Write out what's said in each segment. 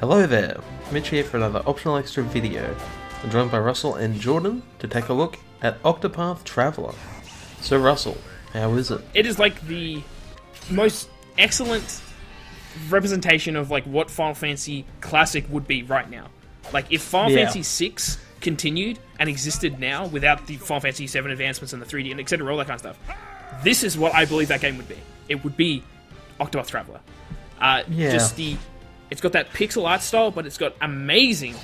Hello there, Mitch here for another optional extra video. I'm joined by Russell and Jordan to take a look at Octopath Traveler. So Russell, how is it? It is like the most excellent representation of like what Final Fantasy Classic would be right now. Like if Final Fantasy VI continued and existed now without the Final Fantasy VII advancements and the 3D and etc. all that kind of stuff, this is what I believe that game would be. It would be Octopath Traveler. It's got that pixel art style, but it's got amazing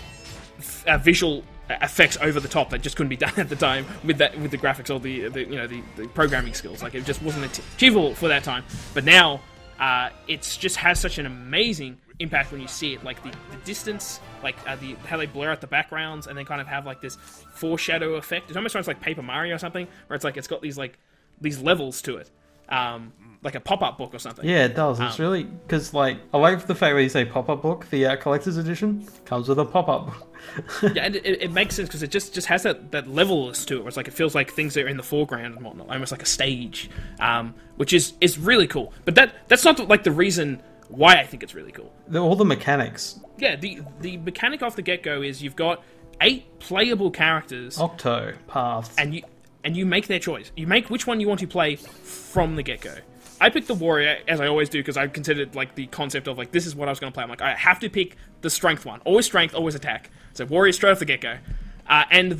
visual effects over the top that just couldn't be done at the time with the graphics or the programming skills. Like it just wasn't achievable for that time. But now it's just has such an amazing impact when you see it. Like the distance, like how they blur out the backgrounds, and then kind of have like this foreshadow effect. It almost sounds like Paper Mario or something, where it's like it's got these levels to it. Like a pop-up book or something. Yeah, it does. It's really... Because, like, I like the fact that you say pop-up book. The collector's edition comes with a pop-up book. Yeah, and it makes sense because it just has that levelness to it, where it's like it feels like things are in the foreground and whatnot, almost like a stage, which is really cool. But that's not like the reason why I think it's really cool. All the mechanics. Yeah, the mechanic off the get-go is you've got 8 playable characters. Octopath. And you make their choice. You make which one you want to play from the get-go. I picked the warrior, as I always do, because I considered like the concept of like, this is what I was going to play. I'm like, I have to pick the strength one. Always strength, always attack. So warrior straight off the get-go. And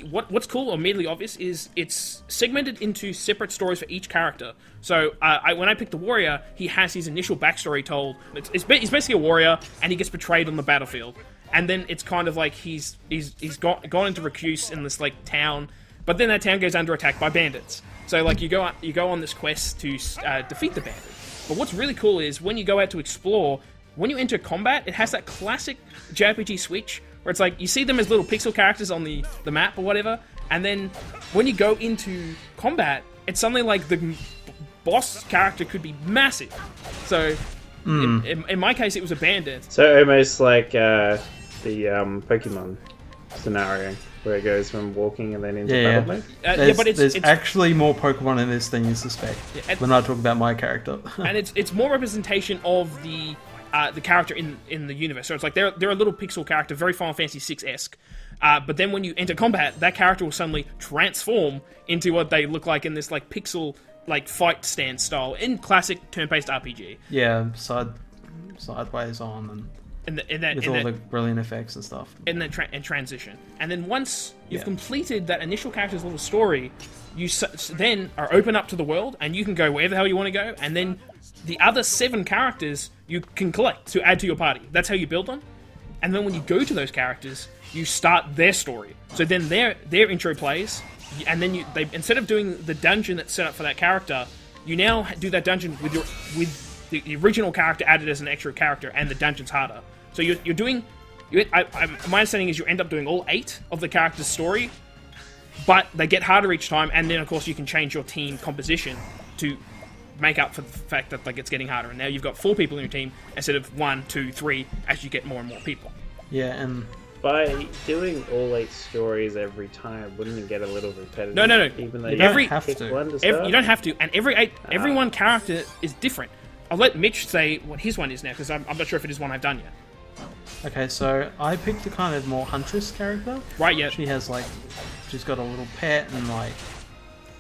what's cool or immediately obvious is it's segmented into separate stories for each character. So when I picked the warrior, he has his initial backstory told. He's basically a warrior, and he gets betrayed on the battlefield. And then it's kind of like he's gone into recluse in this like town, but then that town goes under attack by bandits. So, like, you go on this quest to defeat the bandit. But what's really cool is, when you go out to explore, when you enter combat, it has that classic JRPG switch, where it's like, you see them as little pixel characters on the map or whatever, and then when you go into combat, it's suddenly like the boss character could be massive. So, in my case, it was a bandit. So, almost like the Pokemon scenario, where it goes from walking and then into battle mode? But there's actually more Pokemon in this than you suspect, when I talk about my character. And it's more representation of the character in the universe. So it's like they're a little pixel character, very Final Fantasy VI-esque. But then when you enter combat, that character will suddenly transform into what they look like in this like pixel like fight stance style in classic turn-based RPG. Yeah, sideways on and... with all the brilliant effects and stuff. And transition. And then once you've completed that initial character's little story, you then are open up to the world, and you can go wherever the hell you want to go, and then the other 7 characters you can collect to add to your party. That's how you build them. And then when you go to those characters, you start their story. So then their intro plays, and then they instead of doing the dungeon that's set up for that character, you now do that dungeon with the original character added as an extra character, and the dungeon's harder. So you're doing... my understanding is you end up doing all 8 of the character's story, but they get harder each time, and then, of course, you can change your team composition to make up for the fact that like it's getting harder. And now you've got 4 people in your team instead of 1, 2, 3, as you get more and more people. Yeah, and... By doing all 8 stories every time, wouldn't it get a little repetitive? No. Even though you don't have to. You don't have to, and every one character is different. I'll let Mitch say what his one is now, because I'm not sure if it is one I've done yet. Okay, so I picked the kind of more huntress character. Right, yeah. She's got a little pet, and like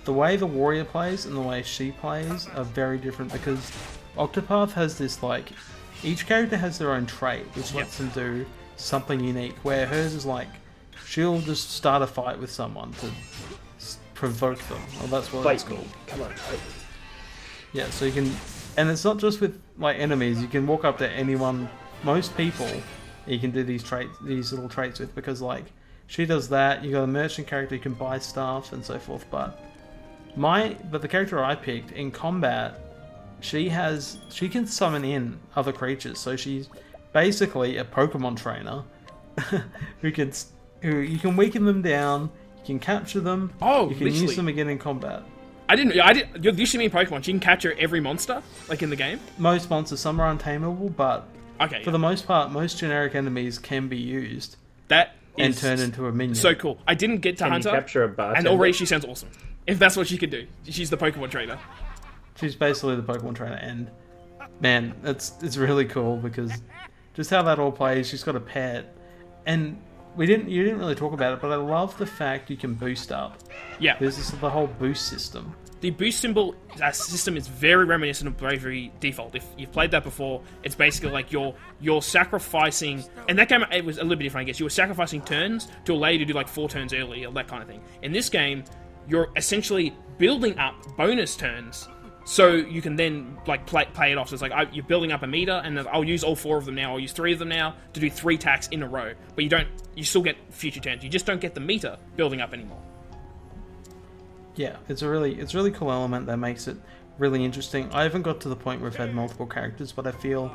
the way the warrior plays and the way she plays are very different, because Octopath has this like, each character has their own trait, which lets them do something unique, where hers is like, she'll just start a fight with someone to provoke them. Well, that's what it's called. Come on, fight me. Yeah, so you can, and it's not just with like enemies, you can walk up to anyone, most people, you can do these little traits with, because like she does that. You got a merchant character, you can buy stuff and so forth. But the character I picked in combat, she can summon in other creatures. So she's basically a Pokemon trainer who you can weaken them down, you can capture them, you can use them again in combat. I didn't. You're used to me in Pokemon. You can capture every monster, like in the game. Most monsters, some are untamable, but okay, for the most part, most generic enemies can be used. And turn into a minion. So cool. I didn't get to Can Hunter, you capture a bartender? and already she sounds awesome. If that's what she can do, she's the Pokemon trainer. She's basically the Pokemon trainer, and man, it's really cool because just how that all plays. She's got a pet, and you didn't really talk about it, but I love the fact you can boost up. Yeah. There's the whole boost system. The boost system is very reminiscent of Bravery Default. If you've played that before, it's basically like you're sacrificing... And that game, it was a little bit different, I guess. You were sacrificing turns to allow you to do like 4 turns early, or that kind of thing. In this game, you're essentially building up bonus turns so you can then like play it off. So it's like you're building up a meter, and I'll use all 4 of them now. I'll use 3 of them now to do 3 attacks in a row. But you still get future turns. You just don't get the meter building up anymore. Yeah, it's a really cool element that makes it really interesting. I haven't got to the point where I've had multiple characters, but I feel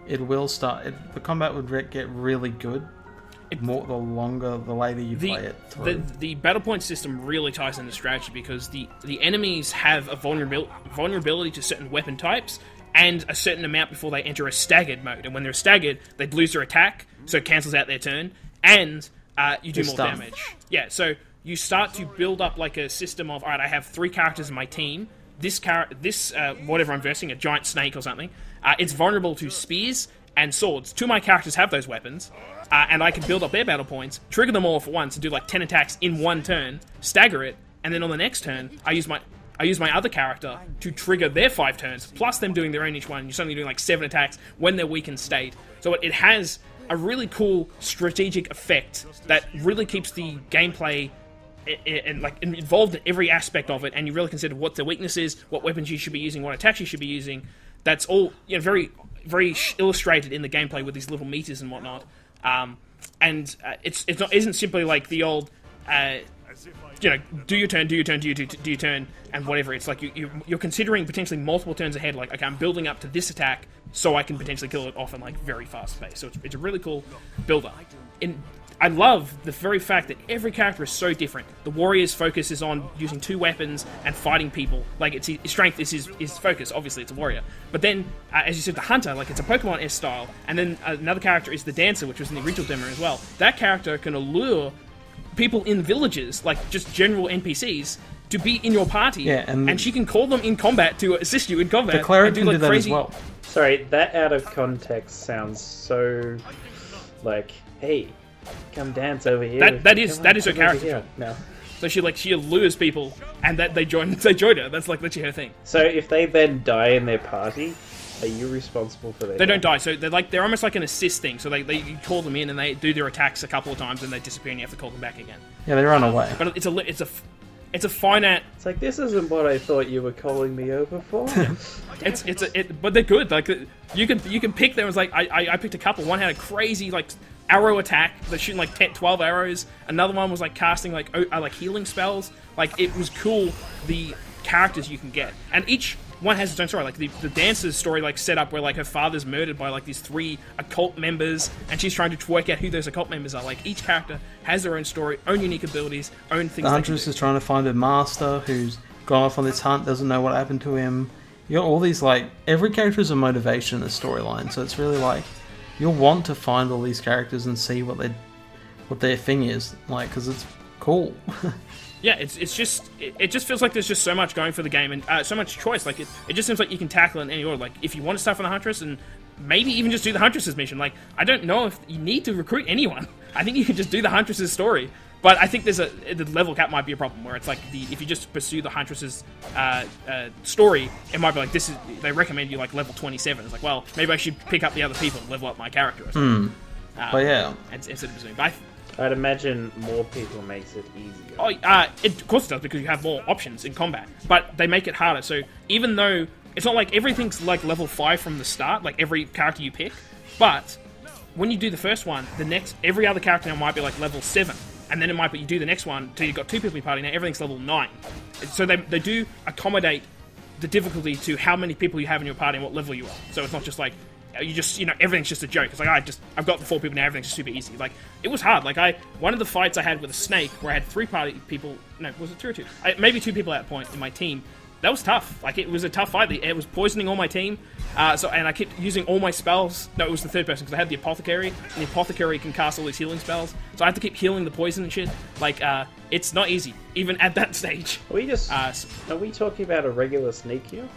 it will start. The combat would get really good. The later you play it through. The battle point system really ties into strategy because the enemies have a vulnerability to certain weapon types and a certain amount before they enter a staggered mode. And when they're staggered, they lose their attack, so it cancels out their turn, and you do more damage. Yeah, so you start to build up like a system of, alright, I have 3 characters in my team. This whatever I'm versing, a giant snake or something, it's vulnerable to spears and swords. 2 of my characters have those weapons, and I can build up their battle points, trigger them all for once, and do like 10 attacks in one turn, stagger it, and then on the next turn, I use my other character to trigger their 5 turns, plus them doing their own each one. You're suddenly doing like 7 attacks when they're weakened state. So it has a really cool strategic effect that really keeps the gameplay involved in every aspect of it, and you really consider what the weakness is, what weapons you should be using, what attacks you should be using. That's all very, very illustrated in the gameplay with these little meters and whatnot. Isn't simply like the old, do your turn, and whatever. It's like you're considering potentially multiple turns ahead. Like, okay, I'm building up to this attack so I can potentially kill it off in like very fast pace. So it's a really cool build-up. I love the very fact that every character is so different. The warrior's focus is on using 2 weapons and fighting people. Like, his strength is his focus. Obviously, it's a warrior. But then, as you said, the hunter, like, it's a Pokemon-esque style. And then another character is the dancer, which was in the original demo as well. That character can allure people in villages, like just general NPCs, to be in your party. Yeah, and she can call them in combat to assist you in combat. The cleric can do that as well. Sorry, that out of context sounds so like, hey, come dance over here. That is her character. No. So she allures people, and that they join her. That's like literally her thing. So if they then die in their party, are you responsible for that? They don't die. So they're almost like an assist thing. So you call them in and they do their attacks a couple of times and they disappear and you have to call them back again. Yeah, they run away. But it's a finite. It's like, this isn't what I thought you were calling me over for. But they're good. Like, you can pick them. It's like I picked a couple. One had a crazy like arrow attack. They're shooting like 10, 12 arrows. Another one was like casting like healing spells. Like, it was cool, the characters you can get, and each one has its own story. Like the dancer's story, like set up where like her father's murdered by like these 3 occult members, and she's trying to work out who those occult members are. Like, each character has their own story, own unique abilities, own things. The huntress is trying to find her master, who's gone off on this hunt, doesn't know what happened to him. You got all these, like, every character is a motivation in the storyline, so it's really like you'll want to find all these characters and see what their thing is, like, because it's cool. Yeah, it just feels like there's just so much going for the game, and so much choice. Like, it just seems like you can tackle it in any order. Like, if you want to start from the Huntress, and maybe even just do the Huntress's mission. Like, I don't know if you need to recruit anyone. I think you can just do the Huntress's story. But I think the level cap might be a problem, where it's like, if you just pursue the Huntress's story, it might be like, they recommend you like level 27. It's like, well, maybe I should pick up the other people and level up my character or something. But yeah. Instead of pursuing. But I'd imagine more people makes it easier. Oh, of course it does, because you have more options in combat. But they make it harder. So even though it's not like everything's like level 5 from the start, like every character you pick, but when you do the first one, every other character now might be like level 7. And then it might be you do the next one until you've got 2 people in your party, now everything's level 9. So they do accommodate the difficulty to how many people you have in your party and what level you are. So it's not just like, everything's just a joke. It's like, I've got 4 people now, everything's just super easy. Like, it was hard. Like, one of the fights I had with a snake, where I had 3 party people, no, was it 2 or 2? Maybe 2 people at that point in my team. That was tough. Like, it was a tough fight. It was poisoning all my team. And I kept using all my spells. No, it was the third person, because I had the apothecary, and the apothecary can cast all these healing spells. So I had to keep healing the poison and shit. Like, it's not easy, even at that stage. Are we talking about a regular sneak heal?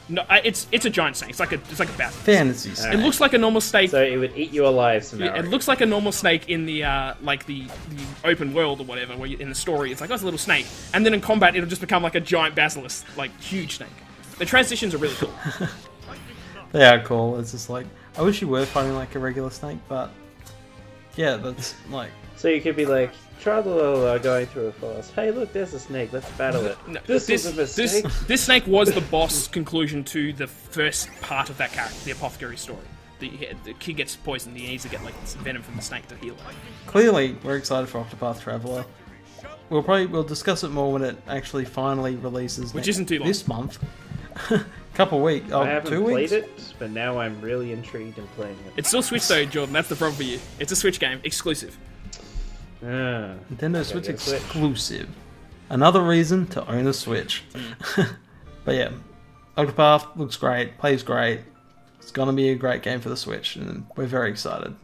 No, it's a giant snake. It's like a bat. Fantasy snake. It looks like a normal snake. So it would eat you alive scenario. It looks like a normal snake in the like the open world or whatever, where in the story it's like, oh, it's a little snake, and then in combat it'll just become like a giant basilisk, like huge snake. The transitions are really cool. They are cool. It's just like, I wish you were fighting like a regular snake, but yeah, that's like. So you could be like, Traveler going through a forest. Hey, look, there's a snake. Let's battle it. No, This was a mistake. This snake was the boss conclusion to the first part of that character, the apothecary story. The kid gets poisoned. He needs to get like some venom from the snake to heal him. Clearly, we're excited for Octopath Traveler. We'll discuss it more when it actually finally releases. Which isn't too long. This month. Couple weeks. I haven't 2 weeks. played it, but now I'm really intrigued in playing it. It's still Switch though, Jordan. That's the problem for you. It's a Switch game, exclusive. Nintendo Switch exclusive. Another reason to own a Switch. But yeah, Octopath looks great, plays great. It's gonna be a great game for the Switch, and we're very excited.